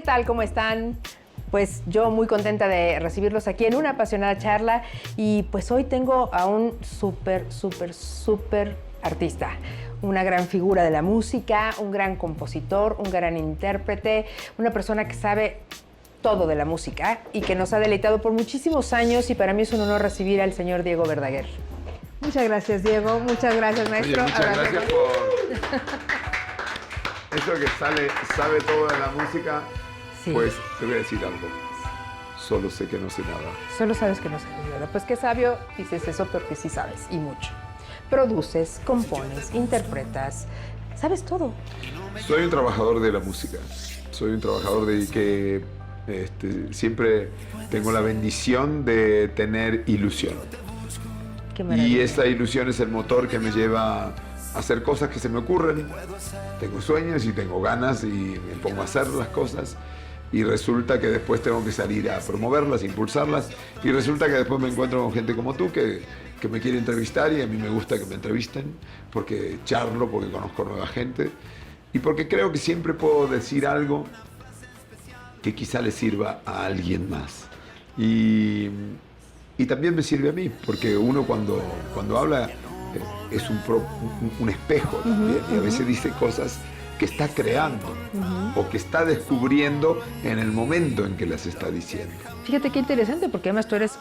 tal? ¿Cómo están? Pues yo muy contenta de recibirlos aquí en una apasionada charla y pues hoy tengo a un súper artista, una gran figura de la música, un gran compositor, un gran intérprete, una persona que sabe todo de la música y que nos ha deleitado por muchísimos años y para mí es un honor recibir al señor Diego Verdaguer. Muchas gracias, Diego. Muchas gracias, maestro. Oye, muchas gracias por eso que sabe todo de la música. Sí. Pues te voy a decir algo. Solo sé que no sé nada. Solo sabes que no sabes nada. Pues qué sabio dices eso porque sí sabes y mucho. Produces, compones, interpretas, sabes todo. Soy un trabajador de la música. Soy un trabajador de que siempre tengo la bendición de tener ilusión. Qué maravilla. Y esa ilusión es el motor que me lleva a hacer cosas que se me ocurren. Tengo sueños y tengo ganas y me pongo a hacer las cosas. Y resulta que después tengo que salir a promoverlas, impulsarlas. Y resulta que después me encuentro con gente como tú que me quiere entrevistar y a mí me gusta que me entrevisten porque charlo, porque conozco nueva gente y porque creo que siempre puedo decir algo que quizá le sirva a alguien más. Y también me sirve a mí, porque uno cuando habla es un espejo también, y a veces dice cosas que está creando o que está descubriendo en el momento en que las está diciendo. Fíjate qué interesante, porque además tú eres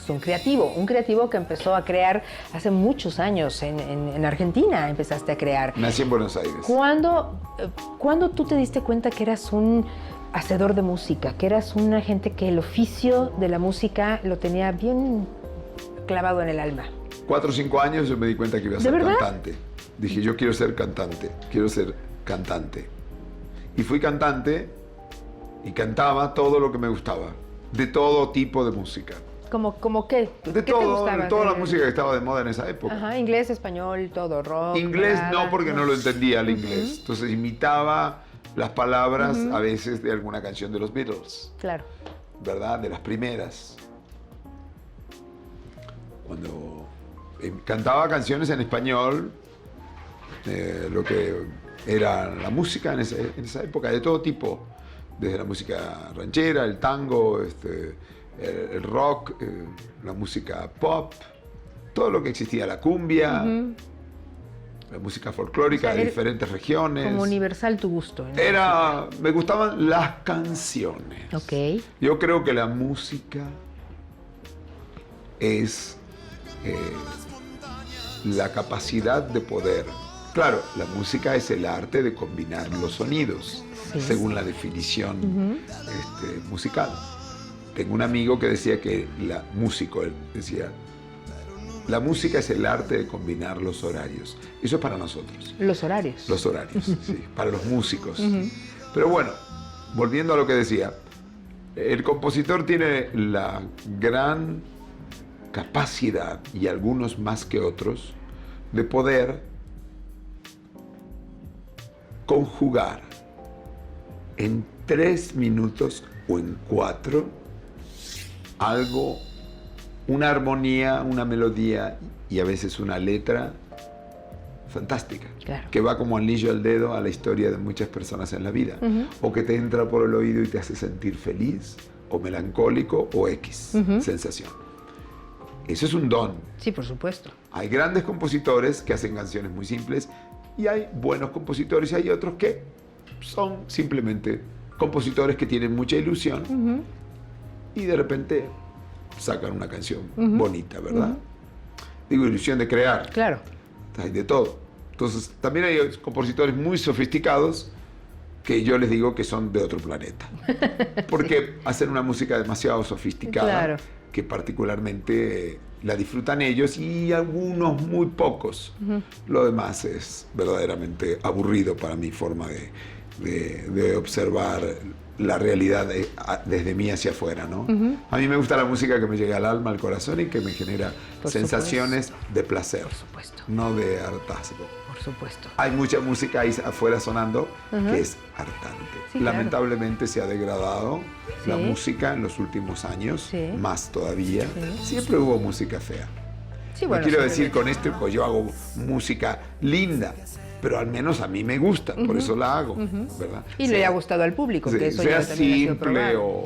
un creativo que empezó a crear hace muchos años en Argentina, empezaste a crear. Nací en Buenos Aires. ¿Cuándo tú te diste cuenta que eras un hacedor de música, que eras una gente que el oficio de la música lo tenía bien clavado en el alma? 4 o 5 años yo me di cuenta que iba a ser cantante. Dije, yo quiero ser cantante, Y fui cantante y cantaba todo lo que me gustaba, de todo tipo de música. ¿Cómo qué? De ¿Qué todo, te gustaba? de toda la música que estaba de moda en esa época. Ajá, inglés, español, todo, rock. Inglés balada, no, porque no lo entendía el inglés. Entonces imitaba las palabras a veces de alguna canción de los Beatles. Claro. ¿Verdad? De las primeras. Cuando cantaba canciones en español, lo que era la música en esa época, de todo tipo. Desde la música ranchera, el tango, el rock, la música pop, todo lo que existía, la cumbia, la música folclórica de diferentes regiones. Como universal tu gusto. Me gustaban las canciones. Ok. Yo creo que la música es la capacidad de poder. Claro, la música es el arte de combinar los sonidos, según la definición musical. Tengo un amigo que decía que él decía, la música es el arte de combinar los horarios. Eso es para nosotros. Los horarios. Los horarios, sí, para los músicos. Pero bueno, volviendo a lo que decía, el compositor tiene la gran capacidad, y algunos más que otros, de poder conjugar en 3 minutos o en 4 algo, una armonía, una melodía y a veces una letra fantástica, claro, que va como anillo al dedo a la historia de muchas personas en la vida, o que te entra por el oído y te hace sentir feliz o melancólico o X sensación. Eso es un don. Sí, por supuesto. Hay grandes compositores que hacen canciones muy simples y hay buenos compositores y hay otros que son simplemente compositores que tienen mucha ilusión y de repente sacan una canción bonita, ¿verdad? Digo, ilusión de crear. Claro. Hay de todo. Entonces, también hay compositores muy sofisticados que yo les digo que son de otro planeta. Porque hacen una música demasiado sofisticada, claro, que particularmente la disfrutan ellos y algunos muy pocos. Lo demás es verdaderamente aburrido para mi forma de observar la realidad desde mí hacia afuera, ¿no? A mí me gusta la música que me llega al alma, al corazón y que me genera sensaciones de placer, por supuesto, no de hartazgo. Por supuesto. Hay mucha música ahí afuera sonando que es hartante. Sí, lamentablemente se ha degradado la música en los últimos años, más todavía. Siempre hubo música fea. Sí, No bueno, quiero sí, decir con esto que yo hago música linda, pero al menos a mí me gusta, por eso la hago, ¿verdad? Y le ha gustado al público, que eso sea ya también ha sido simple probado.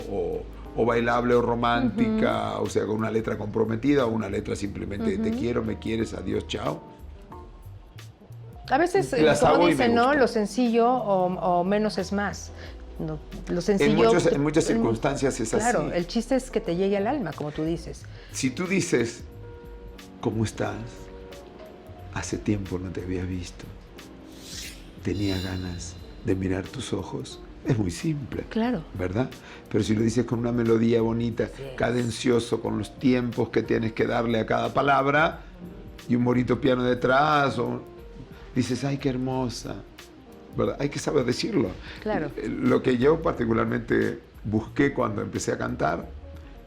o bailable o romántica, o sea, con una letra comprometida o una letra simplemente te quiero, me quieres, adiós, chao. A veces, Las como hago y me dicen, ¿no? gustan. Lo sencillo o menos es más. No, lo sencillo... En muchas circunstancias es así. Claro, el chiste es que te llegue al alma, como tú dices. Si tú dices, ¿cómo estás? Hace tiempo no te había visto. Tenía ganas de mirar tus ojos. Es muy simple. Claro. ¿Verdad? Pero si lo dices con una melodía bonita, cadencioso, con los tiempos que tienes que darle a cada palabra y un bonito piano detrás, dices, ¡ay, qué hermosa! ¿Verdad? Hay que saber decirlo. Claro. Lo que yo particularmente busqué cuando empecé a cantar,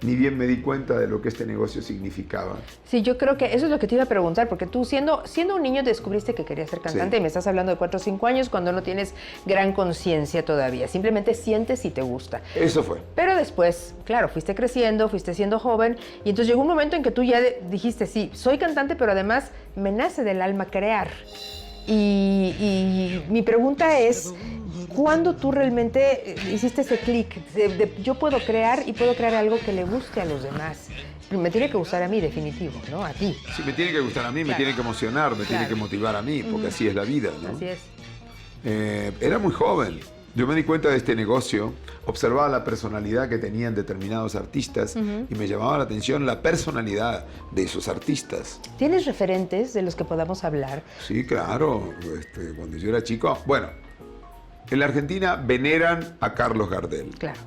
ni bien me di cuenta de lo que este negocio significaba. Sí, yo creo que eso es lo que te iba a preguntar, porque tú siendo un niño descubriste que querías ser cantante, Sí. y me estás hablando de 4 o 5 años cuando no tienes gran conciencia todavía, simplemente sientes y te gusta. Eso fue. Pero después, claro, fuiste creciendo, fuiste siendo joven, y entonces llegó un momento en que tú ya dijiste, sí, soy cantante, pero además me nace del alma crear. Y mi pregunta es, ¿cuándo tú realmente hiciste ese clic de yo puedo crear y puedo crear algo que le guste a los demás? Me tiene que gustar a mí, definitivo, ¿no? A ti. Sí, me tiene que gustar a mí, me Claro. tiene que emocionar, me tiene que motivar a mí, porque así es la vida, ¿no? Así es. Era muy joven. Yo me di cuenta de este negocio, observaba la personalidad que tenían determinados artistas y me llamaba la atención la personalidad de esos artistas. ¿Tienes referentes de los que podamos hablar? Sí, claro. Cuando yo era chico, bueno, en la Argentina veneran a Carlos Gardel. Claro.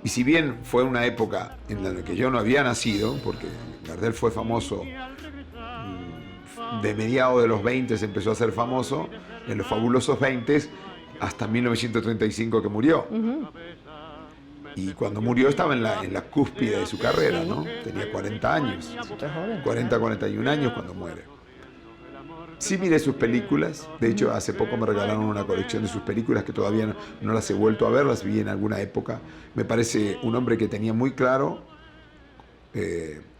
Y si bien fue una época en la que yo no había nacido, porque Gardel fue famoso de mediados de los 20 se empezó a ser famoso, en los fabulosos 20 hasta 1935 que murió. Y cuando murió estaba en la cúspide de su carrera, ¿no? Tenía 40 años, Súper joven. 40, 41 años cuando muere. Sí miré sus películas, de hecho hace poco me regalaron una colección de sus películas que todavía no las he vuelto a ver, las vi en alguna época. Me parece un hombre que tenía muy claro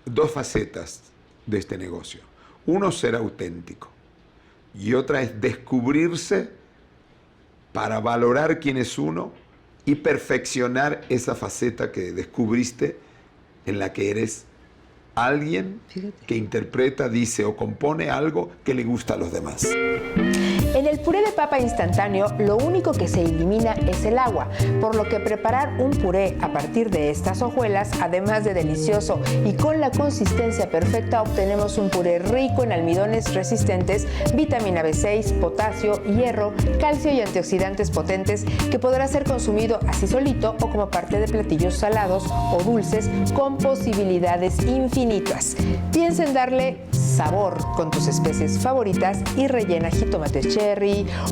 dos facetas de este negocio. Uno, ser auténtico, y otra es descubrirse para valorar quién es uno y perfeccionar esa faceta que descubriste en la que eres alguien que interpreta, dice o compone algo que le gusta a los demás. En el puré de papa instantáneo, lo único que se elimina es el agua, por lo que preparar un puré a partir de estas hojuelas, además de delicioso y con la consistencia perfecta, obtenemos un puré rico en almidones resistentes, vitamina B6, potasio, hierro, calcio y antioxidantes potentes que podrá ser consumido así solito o como parte de platillos salados o dulces con posibilidades infinitas. Piensa en darle sabor con tus especies favoritas y rellena jitomates cherry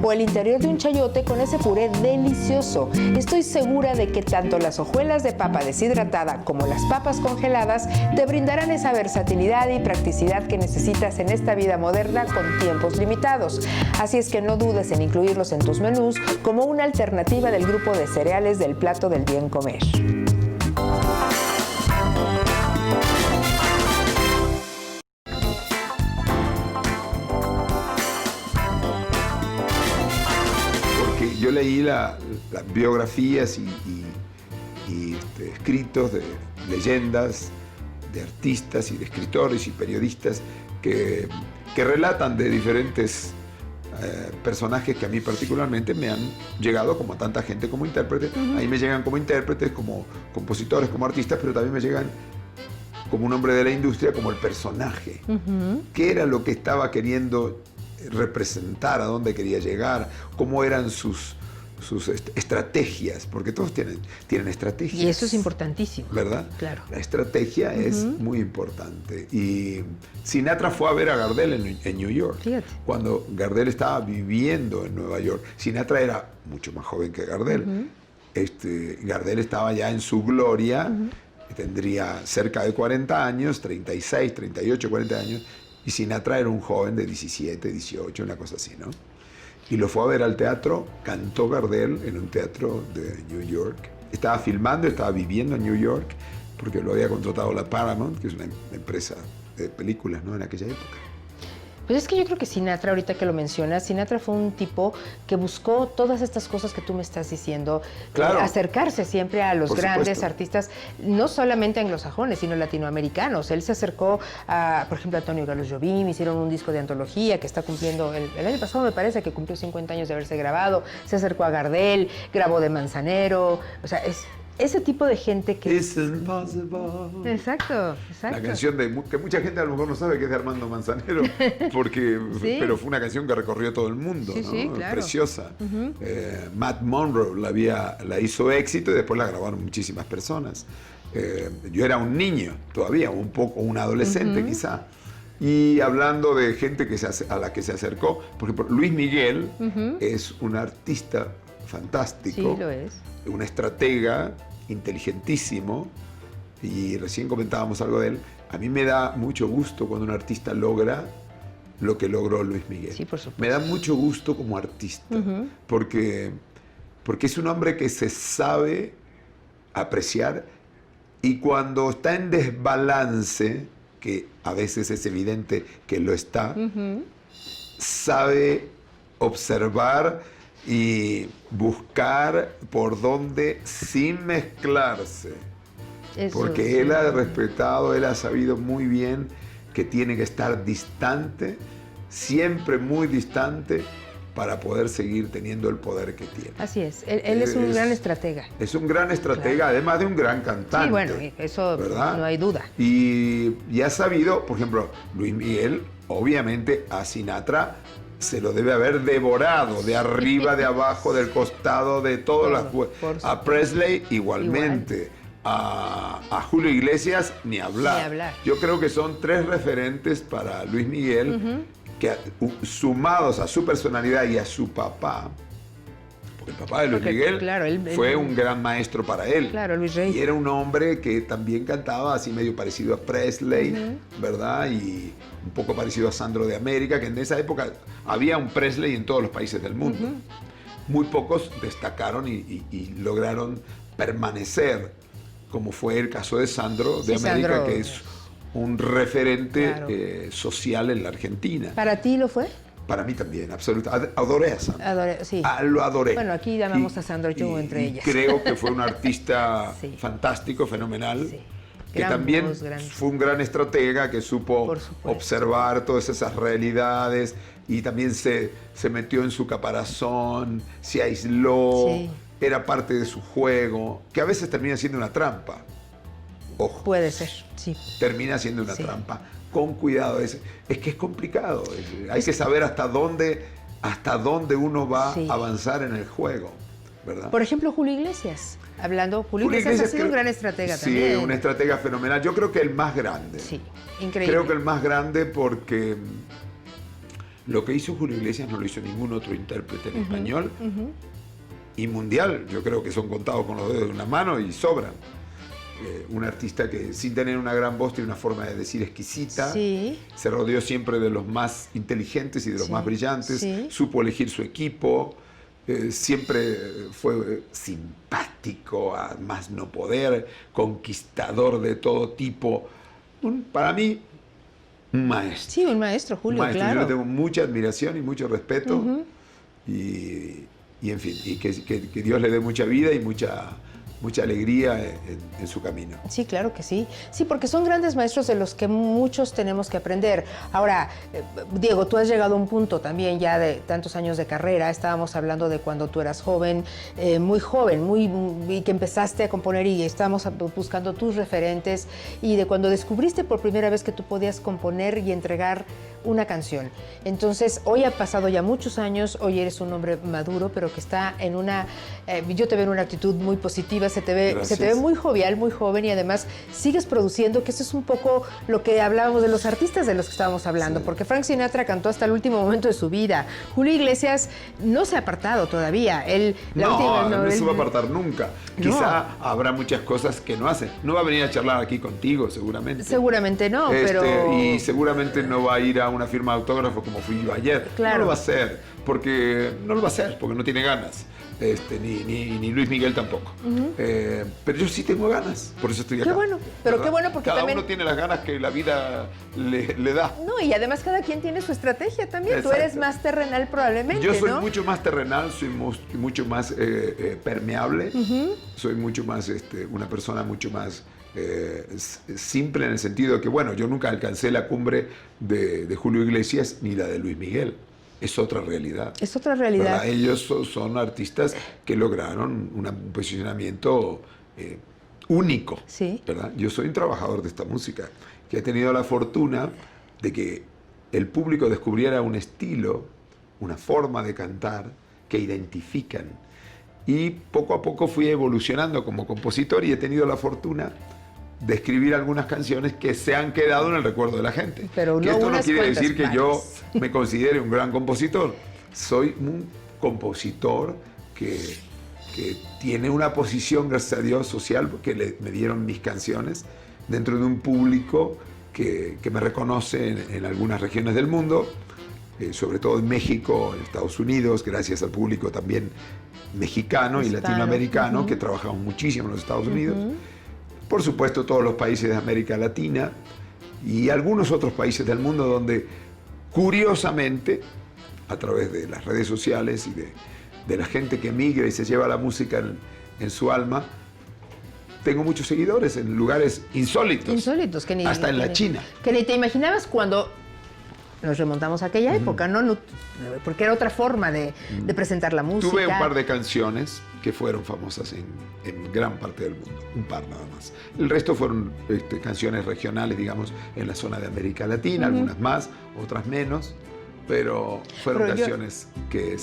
o el interior de un chayote con ese puré delicioso. Estoy segura de que tanto las hojuelas de papa deshidratada como las papas congeladas te brindarán esa versatilidad y practicidad que necesitas en esta vida moderna con tiempos limitados. Así es que no dudes en incluirlos en tus menús como una alternativa del grupo de cereales del plato del bien comer. Yo leí las biografías y escritos de leyendas, de artistas y de escritores y periodistas que relatan de diferentes personajes que a mí particularmente me han llegado como a tanta gente como intérprete. A mí me llegan como intérpretes, como compositores, como artistas, pero también me llegan como un hombre de la industria, como el personaje. ¿Qué era lo que estaba queriendo representar, a dónde quería llegar, cómo eran sus estrategias, porque todos tienen estrategias. Y eso es importantísimo. ¿Verdad? Claro. La estrategia es muy importante. Y Sinatra fue a ver a Gardel en New York. Fíjate. Cuando Gardel estaba viviendo en Nueva York. Sinatra era mucho más joven que Gardel. Gardel estaba ya en su gloria, tendría cerca de 40 años, 36, 38, 40 años, y Sinatra era un joven de 17, 18, una cosa así, ¿no? Y lo fue a ver al teatro, cantó Gardel en un teatro de New York. Estaba filmando, estaba viviendo en New York, porque lo había contratado la Paramount, que es una empresa películas, ¿no? En aquella época. Pues es que yo creo que Sinatra, ahorita que lo mencionas, Sinatra fue un tipo que buscó todas estas cosas que tú me estás diciendo, Claro. Acercarse siempre a los Por grandes supuesto. artistas, no solamente anglosajones, sino latinoamericanos. Él se acercó a, por ejemplo, a Antonio Carlos Jobim, hicieron un disco de antología que está cumpliendo, el año pasado me parece que cumplió 50 años de haberse grabado, se acercó a Gardel, grabó de Manzanero, o sea, es ese tipo de gente que... It's impossible. Exacto. La canción que mucha gente a lo mejor no sabe que es de Armando Manzanero, porque, Sí. pero fue una canción que recorrió todo el mundo, Sí, ¿no? sí, claro. Preciosa. Matt Monro la hizo éxito y después la grabaron muchísimas personas. Yo era un niño todavía, un adolescente quizá. Y hablando de gente a la que se acercó, por ejemplo, Luis Miguel es un artista fantástico, Sí, lo es. un estratega inteligentísimo, y recién comentábamos algo de él. A mí me da mucho gusto cuando un artista logra lo que logró Luis Miguel. Sí, por supuesto. Me da mucho gusto como artista, porque es un hombre que se sabe apreciar, y cuando está en desbalance, que a veces es evidente que lo está, sabe observar y buscar por dónde sin mezclarse. Eso, Porque sí. él ha respetado, él ha sabido muy bien que tiene que estar distante, siempre muy distante, para poder seguir teniendo el poder que tiene. Así es, él es un gran estratega. Es un gran estratega, además de un gran cantante. Sí, bueno, eso ¿verdad? no hay duda. Y ha sabido, por ejemplo, Luis Miguel, obviamente a Sinatra se lo debe haber devorado, de arriba, de abajo, del costado, de todas las... A Presley igualmente. A Julio Iglesias ni hablar. Ni hablar. Yo creo que son tres referentes para Luis Miguel, que sumados a su personalidad y a su papá, porque el papá de Luis Miguel claro, fue un gran maestro para él. Claro, Luis Rey. Y era un hombre que también cantaba así medio parecido a Presley, ¿verdad? Y un poco parecido a Sandro de América, que en esa época había un Presley en todos los países del mundo. Muy pocos destacaron y lograron permanecer, como fue el caso de Sandro de América, Sandro, que es un referente claro. social en la Argentina. ¿Para ti lo fue? Para mí también, absolutamente. Adoré a Sandro. Sí. Lo adoré. Bueno, aquí llamamos a Sandro yo entre ellas. Creo que fue un artista Sí. fantástico, fenomenal. Sí. Que Gran también voz, gran- fue un gran estratega que supo Por supuesto. observar todas esas realidades, y también se metió en su caparazón, se aisló, Sí. era parte de su juego, que a veces termina siendo una trampa. Ojo, Puede ser, sí. termina siendo una Sí. trampa. Con cuidado, es que es complicado. Hay que saber hasta dónde uno va Sí. a avanzar en el juego, ¿verdad? Por ejemplo, Julio Iglesias. Julio Iglesias ha sido un gran estratega también. Sí, un estratega fenomenal. Yo creo que el más grande. Sí, increíble. Creo que el más grande, porque lo que hizo Julio Iglesias no lo hizo ningún otro intérprete en español. Y mundial, yo creo que son contados con los dedos de una mano y sobran. Un artista que, sin tener una gran voz, tiene una forma de decir exquisita. Sí. Se rodeó siempre de los más inteligentes y de los Sí, más brillantes. sí. Supo elegir su equipo. Siempre fue simpático, a más no poder, conquistador de todo tipo. Para mí, un maestro. Sí, un maestro, Julio, Un maestro. claro. Yo le tengo mucha admiración y mucho respeto. Y en fin, y que Dios le dé mucha vida y mucha alegría en su camino. Sí, claro que sí. Sí, porque son grandes maestros de los que muchos tenemos que aprender. Ahora, Diego, tú has llegado a un punto también ya de tantos años de carrera. Estábamos hablando de cuando tú eras joven, y que empezaste a componer, y estábamos buscando tus referentes, y de cuando descubriste por primera vez que tú podías componer y entregar una canción. Entonces, hoy ha pasado ya muchos años, hoy eres un hombre maduro, pero que está en una... yo te veo en una actitud muy positiva, se te ve muy jovial, muy joven, y además sigues produciendo, que eso es un poco lo que hablábamos de los artistas de los que estábamos hablando, Sí. porque Frank Sinatra cantó hasta el último momento de su vida. Julio Iglesias no se ha apartado todavía. No se va a apartar nunca. Quizá habrá muchas cosas que no hace. No va a venir a charlar aquí contigo, seguramente. Seguramente no, pero... Y seguramente no va a ir a una firma de autógrafo como fui yo ayer. Claro. No lo va a hacer, porque no tiene ganas. ni Luis Miguel tampoco. Pero yo sí tengo ganas, por eso estoy acá. Qué bueno, pero ¿verdad? qué bueno porque cada también... uno tiene las ganas que la vida le da. No, y además cada quien tiene su estrategia también. Exacto. Tú eres más terrenal probablemente, Yo soy ¿no? mucho más terrenal, soy mucho más permeable, soy mucho más, una persona mucho más simple en el sentido de que, bueno, yo nunca alcancé la cumbre de Julio Iglesias ni la de Luis Miguel. Es otra realidad. Es otra realidad. ¿Verdad? Ellos son artistas que lograron un posicionamiento único. Sí. ¿Verdad? Yo soy un trabajador de esta música que he tenido la fortuna de que el público descubriera un estilo, una forma de cantar que identifican. Y poco a poco fui evolucionando como compositor y he tenido la fortuna de escribir algunas canciones que se han quedado en el recuerdo de la gente. Pero que no esto no unas quiere cuantas decir que yo más. me considere un gran compositor. Soy un compositor que tiene una posición, gracias a Dios, social, porque me dieron mis canciones dentro de un público que me reconoce en algunas regiones del mundo, sobre todo en México, en Estados Unidos, gracias al público también mexicano y latinoamericano, que trabajamos muchísimo en los Estados Unidos. Por supuesto, todos los países de América Latina y algunos otros países del mundo donde, curiosamente, a través de las redes sociales y de la gente que migra y se lleva la música en su alma, tengo muchos seguidores en lugares insólitos. Insólitos, que ni... hasta en la China. Que ni te imaginabas cuando nos remontamos a aquella época, ¿no? Porque era otra forma de presentar la música. Tuve un par de canciones que fueron famosas en gran parte del mundo, un par nada más. El resto fueron canciones regionales, digamos, en la zona de América Latina, algunas más, otras menos, pero fueron canciones que,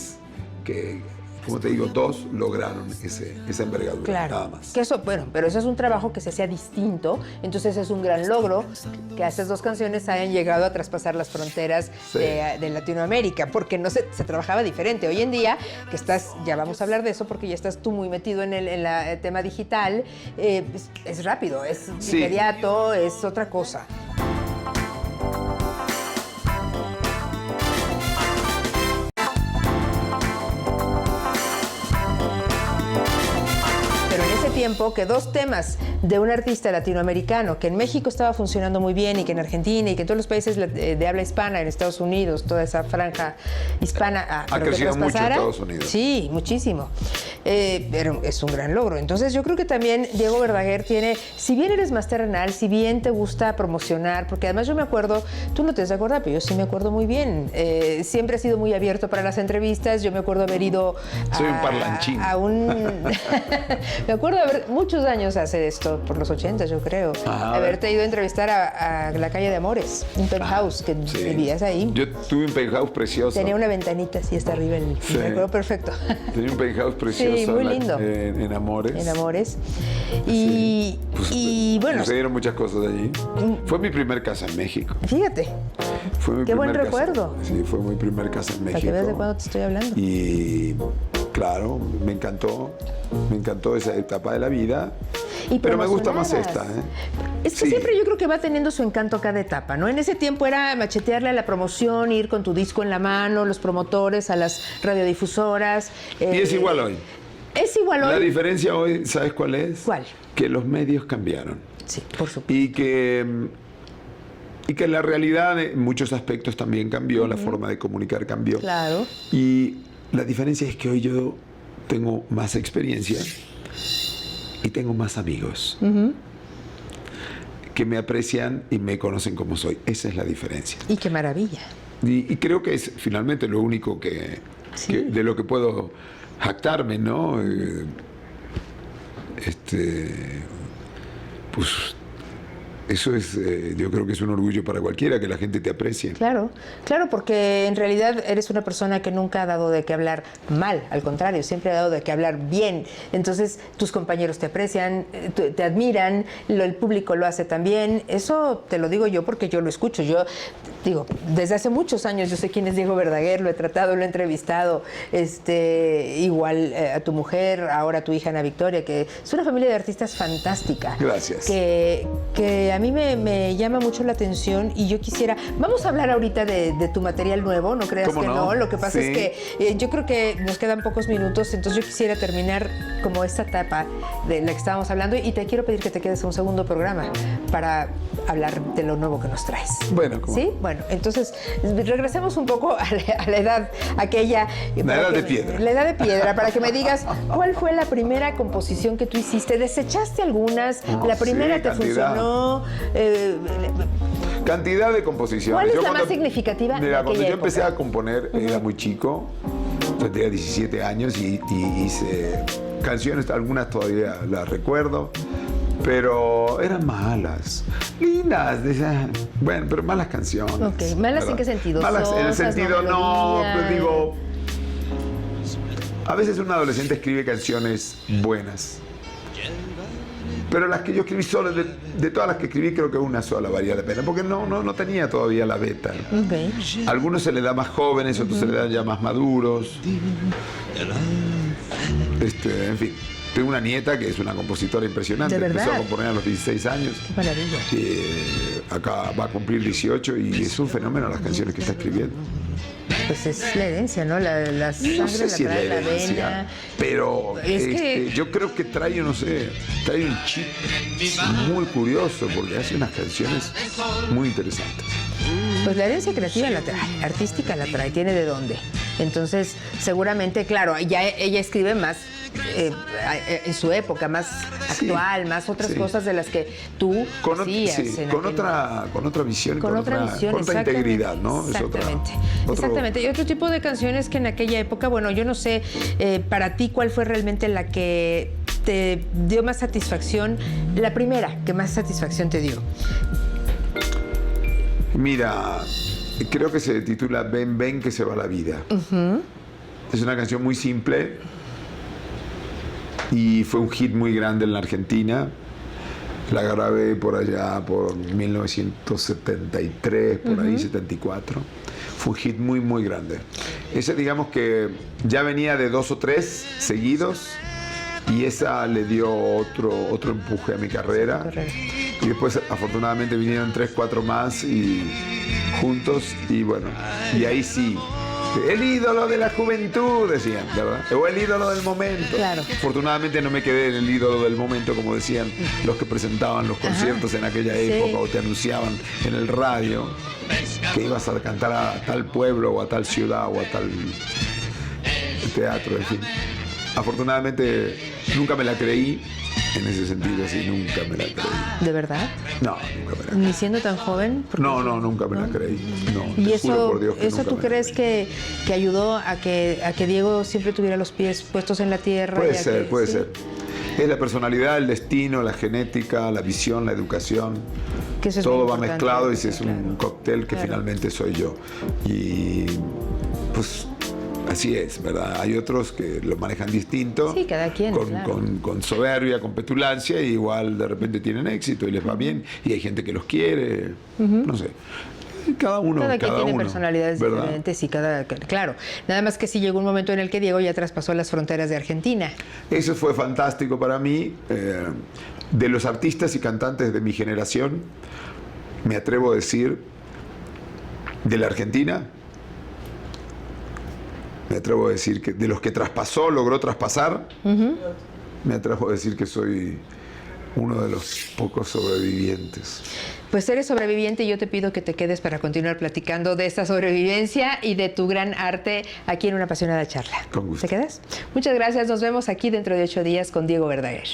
como te digo, dos lograron esa envergadura, claro, nada más. Que eso, bueno, pero eso es un trabajo que se hacía distinto, entonces es un gran logro que esas dos canciones hayan llegado a traspasar las fronteras de Latinoamérica, porque no se trabajaba diferente. Hoy en día, que estás, ya vamos a hablar de eso, porque ya estás tú muy metido en el tema digital, es rápido, es inmediato, es otra cosa. Tiempo que dos temas de un artista latinoamericano que en México estaba funcionando muy bien y que en Argentina y que en todos los países de habla hispana, en Estados Unidos, toda esa franja hispana, ha crecido mucho en Estados Unidos. Sí, muchísimo. Pero es un gran logro. Entonces yo creo que también Diego Verdaguer tiene, si bien eres más terrenal, si bien te gusta promocionar, porque además yo me acuerdo, tú no te has de acordar, pero yo sí me acuerdo muy bien. Siempre has sido muy abierto para las entrevistas. Yo me acuerdo haber ido Soy un parlanchín. Me acuerdo haber muchos años hace esto, por los 80 yo creo, haberte ido a entrevistar a la calle de Amores, un penthouse que vivías ahí. Yo tuve un penthouse precioso. Tenía una ventanita así hasta arriba, me acuerdo perfecto. Tenía un penthouse precioso. Sí, muy lindo. En Amores. En Amores. Y, y bueno. Se dieron muchas cosas de allí. Fue mi primer casa en México. Fíjate. Fue mi Qué buen casa. recuerdo. Sí, fue mi primer casa en México. Para que veas de cuándo te estoy hablando. Y claro, me encantó esa etapa de la vida. Pero me gusta más esta. Es que siempre yo creo que va teniendo su encanto cada etapa, ¿no? En ese tiempo era machetearle a la promoción, ir con tu disco en la mano, los promotores, a las radiodifusoras. Y es igual hoy. Es igual hoy. La diferencia hoy, ¿sabes cuál es? ¿Cuál? Que los medios cambiaron. Sí, por supuesto. Y que la realidad en muchos aspectos también cambió, la forma de comunicar cambió. Claro. Y la diferencia es que hoy yo tengo más experiencia y tengo más amigos que me aprecian y me conocen como soy. Esa es la diferencia. Y qué maravilla. Y creo que es finalmente lo único que de lo que puedo jactarme, ¿no? Pues eso es, yo creo que es un orgullo para cualquiera, que la gente te aprecie. Claro, claro, porque en realidad eres una persona que nunca ha dado de qué hablar mal, al contrario, siempre ha dado de qué hablar bien. Entonces, tus compañeros te aprecian, te admiran, el público lo hace también. Eso te lo digo yo porque yo lo escucho. Yo Digo, desde hace muchos años yo sé quién es Diego Verdaguer, lo he tratado, lo he entrevistado, igual a tu mujer, ahora a tu hija Ana Victoria, que es una familia de artistas fantástica. Gracias. Que a mí me llama mucho la atención y yo quisiera, vamos a hablar ahorita de tu material nuevo, no creas ¿Cómo que no? Lo que pasa es que yo creo que nos quedan pocos minutos, entonces yo quisiera terminar como esta etapa de la que estábamos hablando y te quiero pedir que te quedes a un segundo programa para hablar de lo nuevo que nos traes. Bueno, ¿cómo? ¿Sí? Bueno, entonces regresemos un poco a la edad aquella. La edad de piedra. La edad de piedra, para que me digas, ¿cuál fue la primera composición que tú hiciste? ¿Desechaste algunas? ¿La primera sí, te cantidad. funcionó? Cantidad de composiciones. ¿Cuál es Yo la cuando- más significativa de Mira, aquella cuando yo época? empecé a componer, era muy chico, tenía 17 años y hice canciones, algunas todavía las recuerdo, pero eran malas, lindas, bueno, pero malas canciones. Ok, ¿malas en qué sentido? Malas en el ¿Sosas, sentido, no, melodía? pues digo, a veces un adolescente escribe canciones buenas. Pero las que yo escribí solo, de todas las que escribí, creo que una sola valía la pena, porque no tenía todavía la beta. Ok. A algunos se les da más jóvenes, otros se les dan ya más maduros. En fin, tengo una nieta que es una compositora impresionante. ¿De verdad? Empezó a componer a los 16 años. Qué maravilla. Acá va a cumplir 18 y es un fenómeno las canciones que está escribiendo. Pues es la herencia, ¿no? La sangre No sé si la es trae la la herencia, vena. pero Es que- yo creo que trae, no sé, trae un chip muy curioso porque hace unas canciones muy interesantes. Pues la herencia creativa la trae, artística la trae, tiene de dónde. Entonces, seguramente, claro, ya ella escribe más en su época, más Sí, actual, más otras sí. cosas de las que tú Con, hacías. sí, en con aquel- otra visión, Con otra visión, con otra exactamente. integridad, ¿no? Es Exactamente. otro- Exactamente. Y otro tipo de canciones que en aquella época, bueno, yo no sé, para ti, ¿cuál fue realmente la que te dio más satisfacción? La primera que más satisfacción te dio. Mira, creo que se titula Ven, ven que se va la vida. Es una canción muy simple y fue un hit muy grande en la Argentina. La grabé por allá por 1973, por ahí 74. Fue un hit muy, muy grande. Ese, digamos que ya venía de 2 o 3 seguidos y esa le dio otro empuje a mi carrera. Y después, afortunadamente, vinieron 3, 4 más y juntos y bueno, y ahí sí. El ídolo de la juventud, decían, ¿verdad? O el ídolo del momento. Claro. Afortunadamente no me quedé en el ídolo del momento, como decían los que presentaban los conciertos en aquella época o te anunciaban en el radio que ibas a cantar a tal pueblo o a tal ciudad o a tal teatro, en fin. Afortunadamente nunca me la creí en ese sentido, sí, nunca me la creí. ¿De verdad? No, nunca me la creí. Ni siendo tan joven. Porque- No, nunca me la creí. No, ¿Y te eso, juro por Dios que eso nunca tú me la crees creí. que ayudó a que Diego siempre tuviera los pies puestos en la tierra? Puede y a ser, que- puede sí? ser. Es la personalidad, el destino, la genética, la visión, la educación. Que eso es Todo muy va importante, mezclado y sí, es un claro. cóctel que Claro. finalmente soy yo. Y pues así es, ¿verdad? Hay otros que lo manejan distinto. Sí, cada quien, Con, claro. con soberbia, con petulancia, y igual de repente tienen éxito y les va bien. Y hay gente que los quiere. No sé. Cada uno. Cada quien tiene uno, personalidades ¿verdad? diferentes y claro. Nada más que sí llegó un momento en el que Diego ya traspasó las fronteras de Argentina. Eso fue fantástico para mí. De los artistas y cantantes de mi generación, me atrevo a decir, de la Argentina, me atrevo a decir que de los que traspasó, logró traspasar, me atrevo a decir que soy uno de los pocos sobrevivientes. Pues eres sobreviviente y yo te pido que te quedes para continuar platicando de esta sobrevivencia y de tu gran arte aquí en Una Apasionada Charla. Con gusto. ¿Te quedas? Muchas gracias. Nos vemos aquí dentro de 8 días con Diego Verdaguer.